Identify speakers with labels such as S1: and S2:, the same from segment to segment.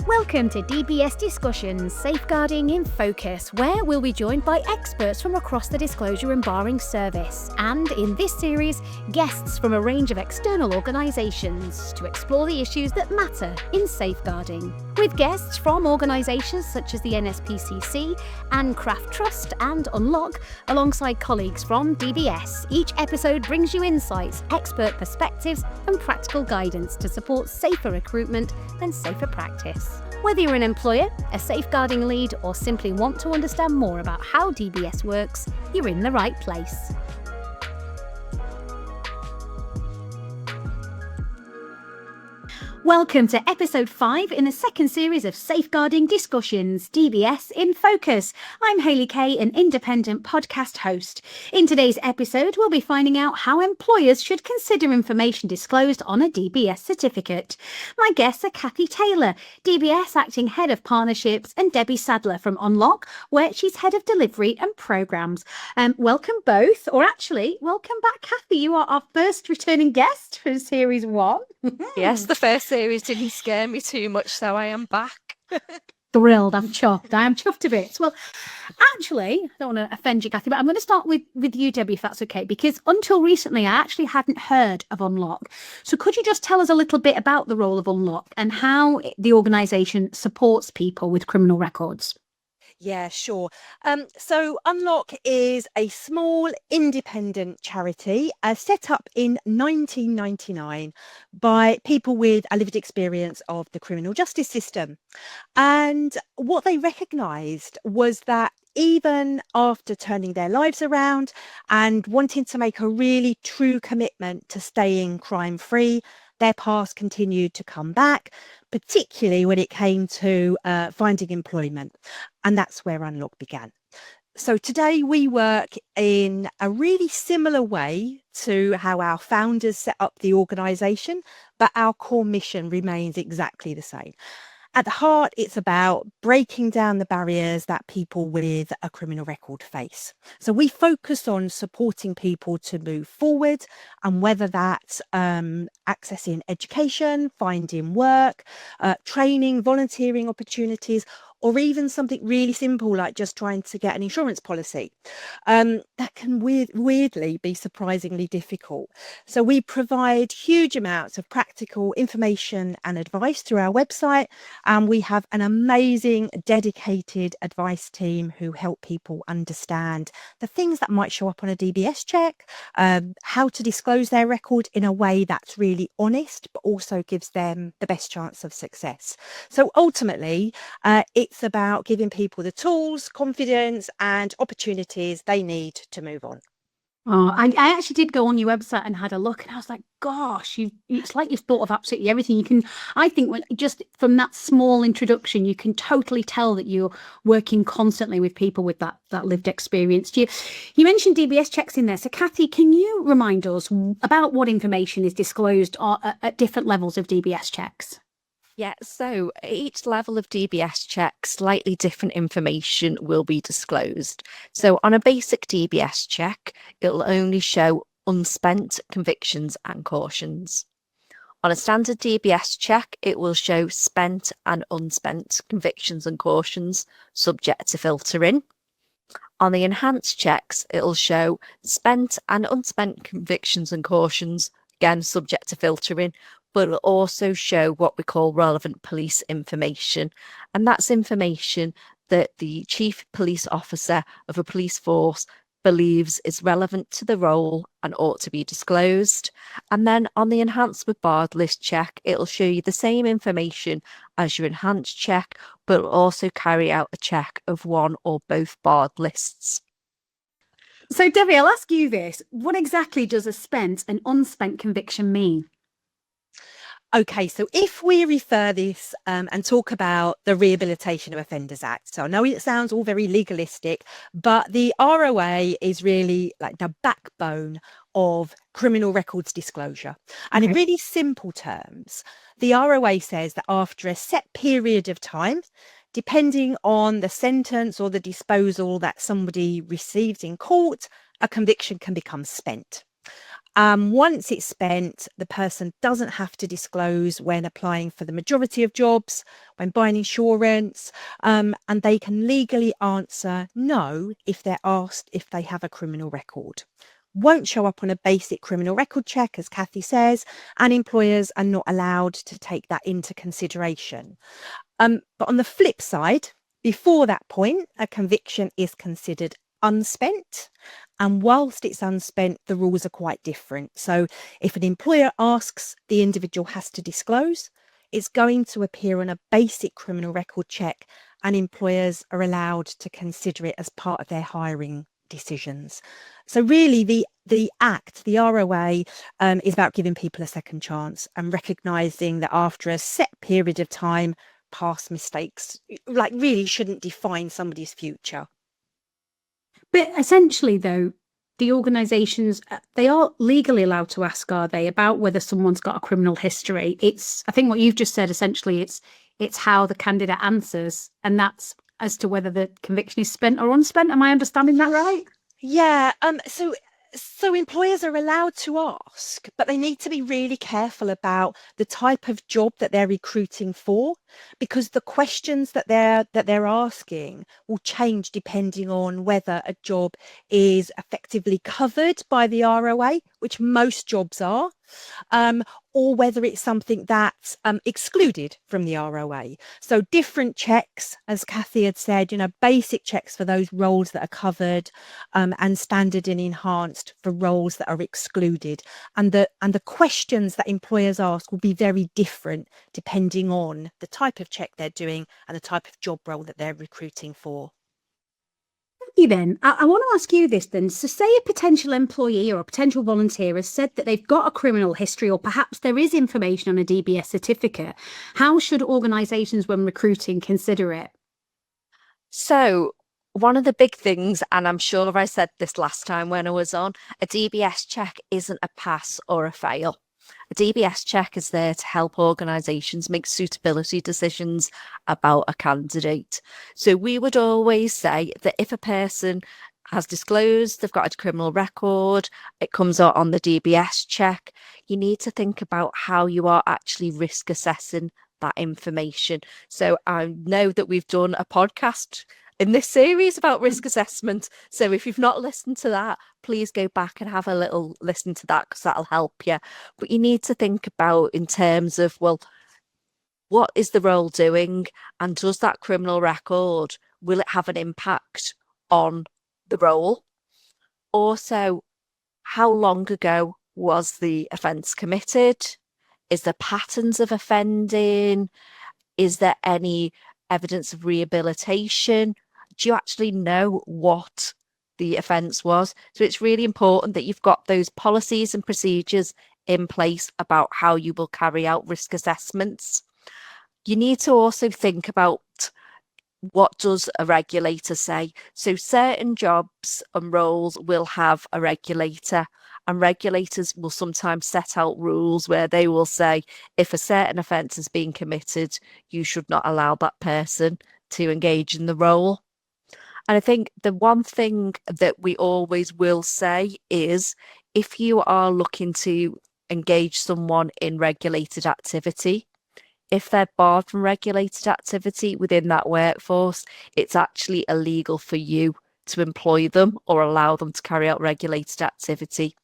S1: Welcome to DBS Discussions, Safeguarding in Focus, where we'll be joined by experts from across the disclosure and barring service, and in this series, guests from a range of external organisations to explore the issues that matter in safeguarding. With guests from organisations such as the NSPCC, and Craft Trust and Unlock, alongside colleagues from DBS, each episode brings you insights, expert perspectives and practical guidance to support safer recruitment and safer practice. Whether you're an employer, a safeguarding lead, or simply want to understand more about how DBS works, you're in the right place. Welcome to episode 5 in the second series of Safeguarding Discussions, DBS in Focus. I'm Hayley Kay, an independent podcast host. In today's episode, we'll be finding out how employers should consider information disclosed on a DBS certificate. My guests are Cathy Taylor, DBS Acting Head of Partnerships, and Debbie Sadler from Unlock, where she's Head of Delivery and Programmes. Welcome both, or actually, welcome back, Cathy. You are our first returning guest for Series 1.
S2: Yes, the first series didn't scare me too much, so I am back.
S1: Thrilled, I'm chuffed. I am chuffed to bits. Well, actually, I don't want to offend you, Cathy, but I'm going to start with you, Debbie, if that's okay, because until recently, I actually hadn't heard of Unlock. So could you just tell us a little bit about the role of Unlock and how the organisation supports people with criminal records?
S2: Yeah, sure. So Unlock is a small independent charity set up in 1999 by people with a lived experience of the criminal justice system. And what they recognised was that even after turning their lives around and wanting to make a really true commitment to staying crime-free, their past continued to come back, particularly when it came to finding employment. And that's where Unlock began. So today we work in a really similar way to how our founders set up the organisation, but our core mission remains exactly the same. At the heart, it's about breaking down the barriers that people with a criminal record face. So we focus on supporting people to move forward, and whether that's accessing education, finding work, training, volunteering opportunities, or even something really simple like just trying to get an insurance policy. That can weirdly be surprisingly difficult. So we provide huge amounts of practical information and advice through our website, and we have an amazing dedicated advice team who help people understand the things that might show up on a DBS check, how to disclose their record in a way that's really honest, but also gives them the best chance of success. So ultimately, it's about giving people the tools, confidence, and opportunities they need to move on.
S1: Oh, I actually did go on your website and had a look, and I was like, gosh, it's like you've thought of absolutely everything. I think just from that small introduction, you can totally tell that you're working constantly with people with that lived experience. You mentioned DBS checks in there. So Cathy, can you remind us about what information is disclosed at different levels of DBS checks?
S2: Yeah, so at each level of DBS check, slightly different information will be disclosed. So on a basic DBS check, it'll only show unspent convictions and cautions. On a standard DBS check, it will show spent and unspent convictions and cautions, subject to filtering. On the enhanced checks, it'll show spent and unspent convictions and cautions, again subject to filtering, but it'll also show what we call relevant police information. And that's information that the chief police officer of a police force believes is relevant to the role and ought to be disclosed. And then on the enhanced with barred list check, it'll show you the same information as your enhanced check, but it'll also carry out a check of one or both barred lists.
S1: So Debbie, I'll ask you this. What exactly does a spent and unspent conviction mean?
S2: Okay, so if we refer this and talk about the Rehabilitation of Offenders Act, so I know it sounds all very legalistic, but the ROA is really like the backbone of criminal records disclosure. And in really simple terms, the ROA says that after a set period of time, depending on the sentence or the disposal that somebody receives in court, a conviction can become spent. Once it's spent, the person doesn't have to disclose when applying for the majority of jobs, when buying insurance, and they can legally answer no if they're asked if they have a criminal record. Won't show up on a basic criminal record check, as Cathy says, and employers are not allowed to take that into consideration. But on the flip side, before that point, a conviction is considered unspent. And whilst it's unspent, the rules are quite different. So if an employer asks, the individual has to disclose. It's going to appear on a basic criminal record check, and employers are allowed to consider it as part of their hiring decisions. So really, the Act, the ROA, is about giving people a second chance and recognising that after a set period of time, past mistakes really shouldn't define somebody's future.
S1: But essentially, though, the organisations, they are legally allowed to ask, are they, about whether someone's got a criminal history? I think what you've just said, essentially, it's how the candidate answers, and that's as to whether the conviction is spent or unspent. Am I understanding that right?
S2: Yeah. So employers are allowed to ask, but they need to be really careful about the type of job that they're recruiting for, because the questions that they're asking will change depending on whether a job is effectively covered by the ROA, which most jobs are, or whether it's something that's excluded from the ROA. So different checks, as Cathy had said, basic checks for those roles that are covered, and standard and enhanced for roles that are excluded. And the questions that employers ask will be very different depending on the type of check they're doing and the type of job role that they're recruiting for.
S1: Then I want to ask you this then. So say a potential employee or a potential volunteer has said that they've got a criminal history, or perhaps there is information on a DBS certificate. How should organisations, when recruiting, consider it?
S3: So one of the big things, and I'm sure I said this last time when I was on, a DBS check isn't a pass or a fail. A DBS check is there to help organisations make suitability decisions about a candidate. So we would always say that if a person has disclosed they've got a criminal record, it comes out on the DBS check, you need to think about how you are actually risk assessing that information. So I know that we've done a podcast in this series about risk assessment. So if you've not listened to that, please go back and have a little listen to that, because that'll help you. But you need to think about in terms of, well, what is the role doing? And does that criminal record, will it have an impact on the role? Also, how long ago was the offence committed? Is there patterns of offending? Is there any evidence of rehabilitation? Do you actually know what the offence was? So it's really important that you've got those policies and procedures in place about how you will carry out risk assessments. You need to also think about, what does a regulator say? So certain jobs and roles will have a regulator, and regulators will sometimes set out rules where they will say, if a certain offence is being committed, you should not allow that person to engage in the role. And I think the one thing that we always will say is, if you are looking to engage someone in regulated activity, if they're barred from regulated activity within that workforce, it's actually illegal for you to employ them or allow them to carry out regulated activity.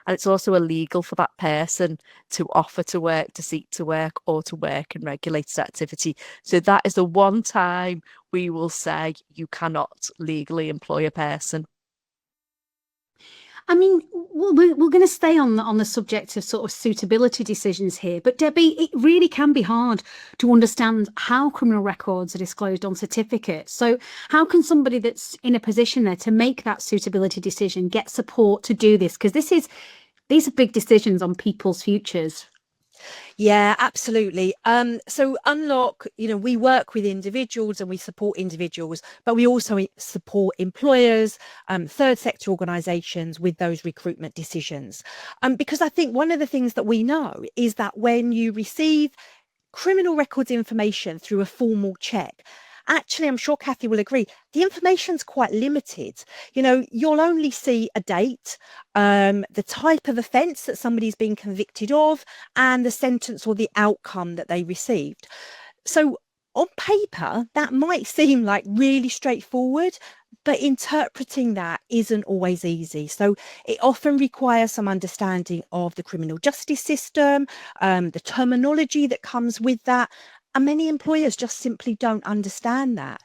S3: And it's also illegal for that person to offer to work, to seek to work, or to work in regulated activity. So that is the one time we will say you cannot legally employ a person.
S1: I mean, we're going to stay on the subject of sort of suitability decisions here, but Debbie, it really can be hard to understand how criminal records are disclosed on certificates. So how can somebody that's in a position there to make that suitability decision get support to do this? Because these are big decisions on people's futures.
S2: Yeah, absolutely. So Unlock, we work with individuals and we support individuals, but we also support employers, third sector organisations with those recruitment decisions. Because I think one of the things that we know is that when you receive criminal records information through a formal check, actually, I'm sure Cathy will agree, the information's quite limited. You'll only see a date, the type of offence that somebody's been convicted of, and the sentence or the outcome that they received. So on paper, that might seem like really straightforward, but interpreting that isn't always easy. So it often requires some understanding of the criminal justice system, the terminology that comes with that. And many employers just simply don't understand that.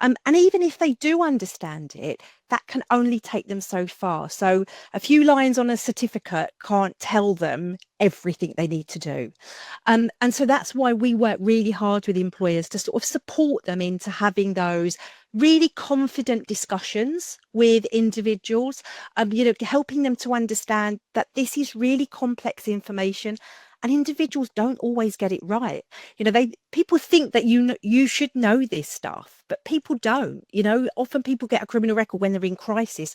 S2: And even if they do understand it, that can only take them so far. So a few lines on a certificate can't tell them everything they need to do. And so that's why we work really hard with employers to sort of support them into having those really confident discussions with individuals, helping them to understand that this is really complex information and individuals don't always get it right. People think that you should know this stuff, but people don't. Often people get a criminal record when they're in crisis,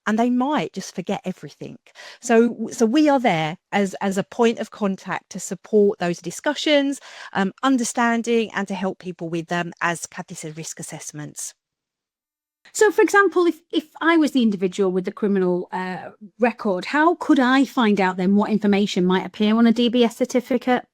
S2: and they might just forget everything. So we are there as a point of contact to support those discussions, understanding, and to help people with them, as Cathy said, risk assessments.
S1: So, for example, if I was the individual with the criminal record, how could I find out then what information might appear on a DBS certificate?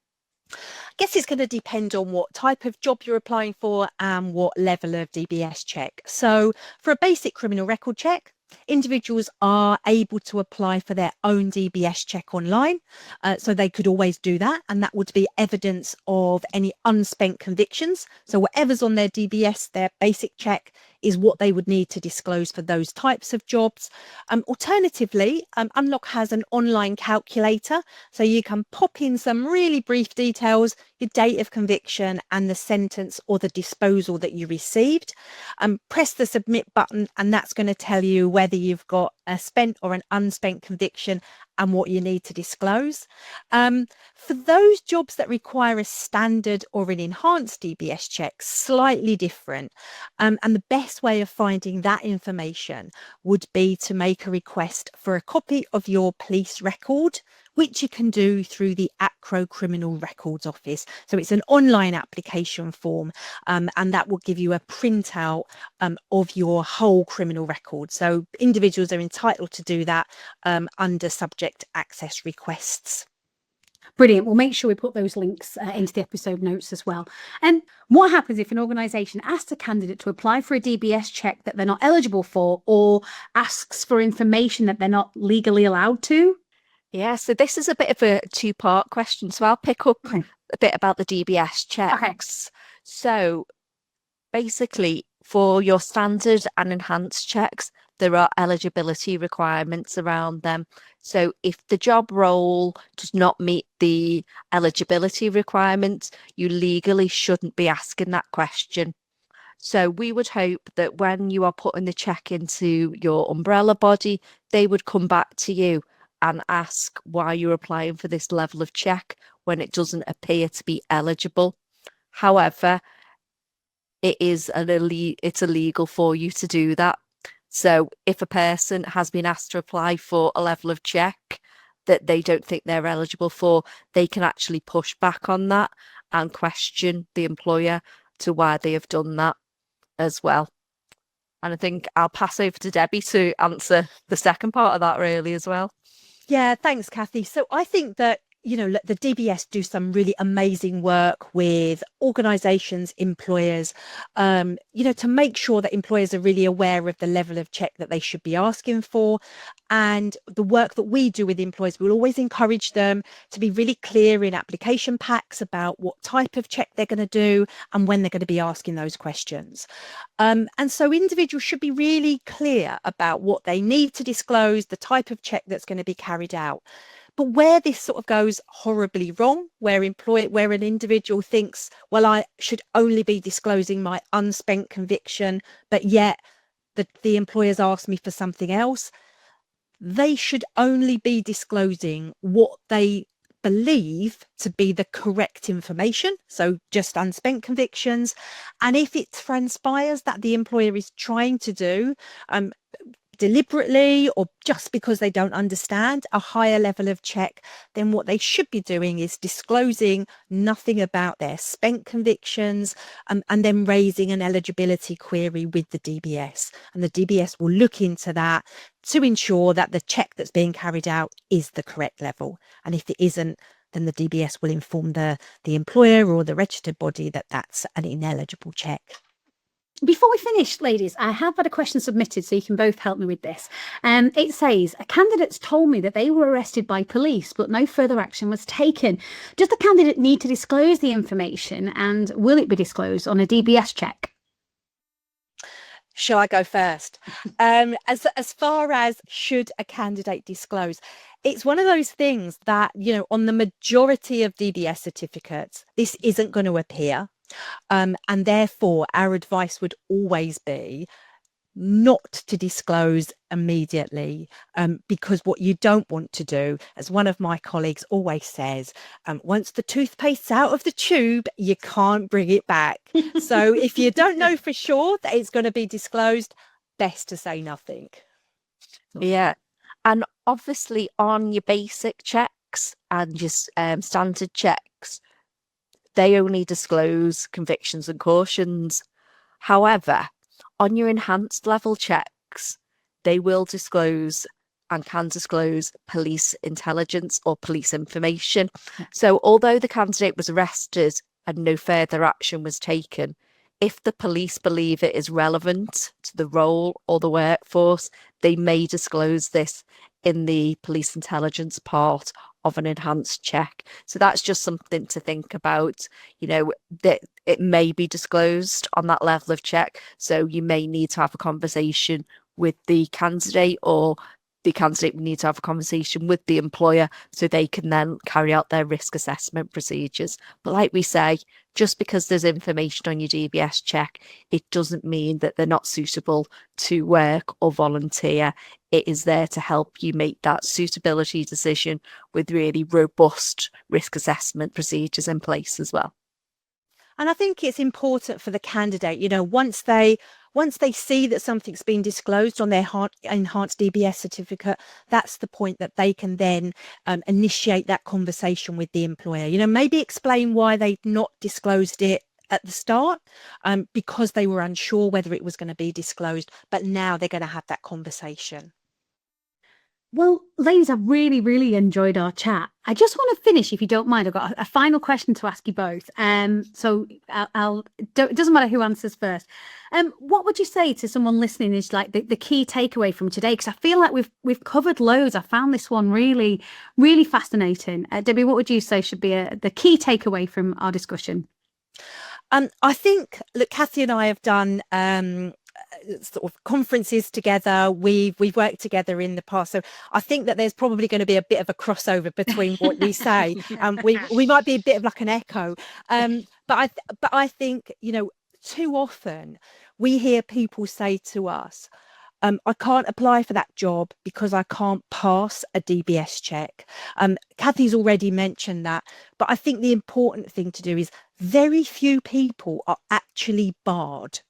S2: I guess it's going to depend on what type of job you're applying for and what level of DBS check. So for a basic criminal record check, individuals are able to apply for their own DBS check online. So they could always do that. And that would be evidence of any unspent convictions. So whatever's on their DBS, their basic check, is what they would need to disclose for those types of jobs. Alternatively, Unlock has an online calculator. So you can pop in some really brief details, your date of conviction and the sentence or the disposal that you received. Press the submit button, and that's going to tell you whether you've got a spent or an unspent conviction and what you need to disclose. For those jobs that require a standard or an enhanced DBS check, slightly different. And the best way of finding that information would be to make a request for a copy of your police record, which you can do through the ACRO Criminal Records Office. So it's an online application form, and that will give you a printout of your whole criminal record. So individuals are entitled to do that under subject access requests.
S1: Brilliant. We'll make sure we put those links into the episode notes as well. And what happens if an organisation asks a candidate to apply for a DBS check that they're not eligible for, or asks for information that they're not legally allowed to?
S3: Yeah, so this is a bit of a two-part question. So I'll pick up a bit about the DBS checks. So basically, for your standard and enhanced checks, there are eligibility requirements around them. So if the job role does not meet the eligibility requirements, you legally shouldn't be asking that question. So we would hope that when you are putting the check into your umbrella body, they would come back to you and ask why you're applying for this level of check when it doesn't appear to be eligible. However, it's illegal for you to do that. So if a person has been asked to apply for a level of check that they don't think they're eligible for, they can actually push back on that and question the employer to why they have done that as well. And I think I'll pass over to Debbie to answer the second part of that really as well.
S2: Yeah, thanks, Cathy. So I think that, the DBS do some really amazing work with organisations, employers, to make sure that employers are really aware of the level of check that they should be asking for. And the work that we do with employers, we'll always encourage them to be really clear in application packs about what type of check they're going to do and when they're going to be asking those questions. And so individuals should be really clear about what they need to disclose, the type of check that's going to be carried out. But where this sort of goes horribly wrong, where an individual thinks, well, I should only be disclosing my unspent conviction, but yet the employer's asked me for something else, they should only be disclosing what they believe to be the correct information. So just unspent convictions. And if it transpires that the employer is trying to do deliberately or just because they don't understand a higher level of check, then what they should be doing is disclosing nothing about their spent convictions, and then raising an eligibility query with the DBS. And the DBS will look into that to ensure that the check that's being carried out is the correct level. And if it isn't, then the DBS will inform the employer or the registered body that that's an ineligible check.
S1: Before we finish, ladies, I have had a question submitted, so you can both help me with this. It says, a candidate's told me that they were arrested by police, but no further action was taken. Does the candidate need to disclose the information, and will it be disclosed on a DBS check?
S2: Shall I go first? As far as should a candidate disclose, it's one of those things that, on the majority of DBS certificates, this isn't going to appear. And therefore, our advice would always be not to disclose immediately, because what you don't want to do, as one of my colleagues always says, once the toothpaste's out of the tube, you can't bring it back. So if you don't know for sure that it's going to be disclosed, best to say nothing.
S3: Yeah. And obviously on your basic checks and just standard checks, they only disclose convictions and cautions. However, on your enhanced level checks, they will disclose and can disclose police intelligence or police information. So although the candidate was arrested and no further action was taken, if the police believe it is relevant to the role or the workforce, they may disclose this in the police intelligence part of an enhanced check. So that's just something to think about, that it may be disclosed on that level of check. So you may need to have a conversation with the candidate, or the candidate will need to have a conversation with the employer so they can then carry out their risk assessment procedures. But like we say, just because there's information on your DBS check, it doesn't mean that they're not suitable to work or volunteer. It is there to help you make that suitability decision with really robust risk assessment procedures in place as well.
S2: And I think it's important for the candidate, once they see that something's been disclosed on their enhanced DBS certificate, that's the point that they can then initiate that conversation with the employer. Maybe explain why they've not disclosed it at the start, because they were unsure whether it was going to be disclosed, but now they're going to have that conversation.
S1: Well, ladies, I've really, really enjoyed our chat. I just want to finish, if you don't mind. I've got a final question to ask you both. So it doesn't matter who answers first. What would you say to someone listening is like the key takeaway from today? Because I feel like we've covered loads. I found this one really, really fascinating. Debbie, what would you say should be the key takeaway from our discussion?
S2: I think, look, Cathy and I have done sort of conferences together. We've worked together in the past, so I think that there's probably going to be a bit of a crossover between what we say. We might be a bit of like an echo, but I think too often we hear people say to us, I can't apply for that job because I can't pass a DBS check. Cathy's already mentioned that, but I think the important thing to do is very few people are actually barred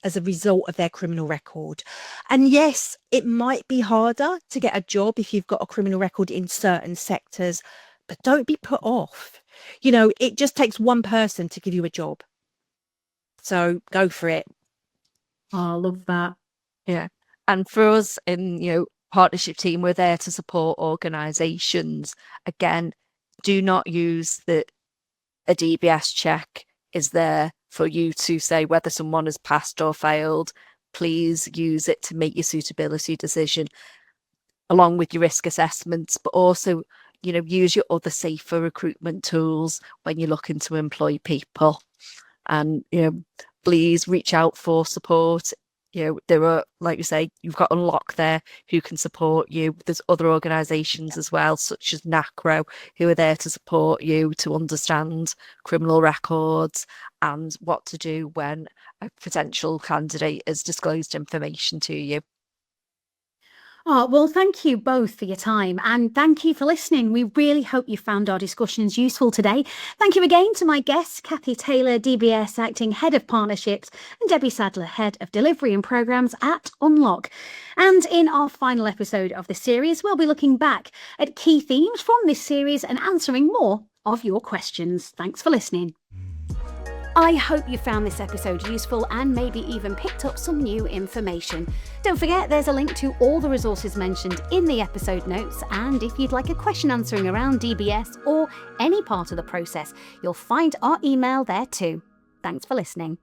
S2: as a result of their criminal record. And yes, it might be harder to get a job if you've got a criminal record in certain sectors, but don't be put off. It just takes one person to give you a job. So go for it.
S1: Oh, I love that.
S3: Yeah. And for us in, partnership team, we're there to support organisations. Again, do not use a DBS check is there for you to say whether someone has passed or failed. Please use it to make your suitability decision along with your risk assessments, but also, use your other safer recruitment tools when you're looking to employ people. And, please reach out for support. There are, like you say, you've got Unlock there who can support you. There's other organisations as well, such as NACRO, who are there to support you to understand criminal records and what to do when a potential candidate has disclosed information to you.
S1: Oh, well, thank you both for your time and thank you for listening. We really hope you found our discussions useful today. Thank you again to my guests, Cathy Taylor, DBS Acting Head of Partnerships, and Debbie Sadler, Head of Delivery and Programmes at Unlock. And in our final episode of the series, we'll be looking back at key themes from this series and answering more of your questions. Thanks for listening. I hope you found this episode useful and maybe even picked up some new information. Don't forget there's a link to all the resources mentioned in the episode notes, and if you'd like a question answering around DBS or any part of the process, you'll find our email there too. Thanks for listening.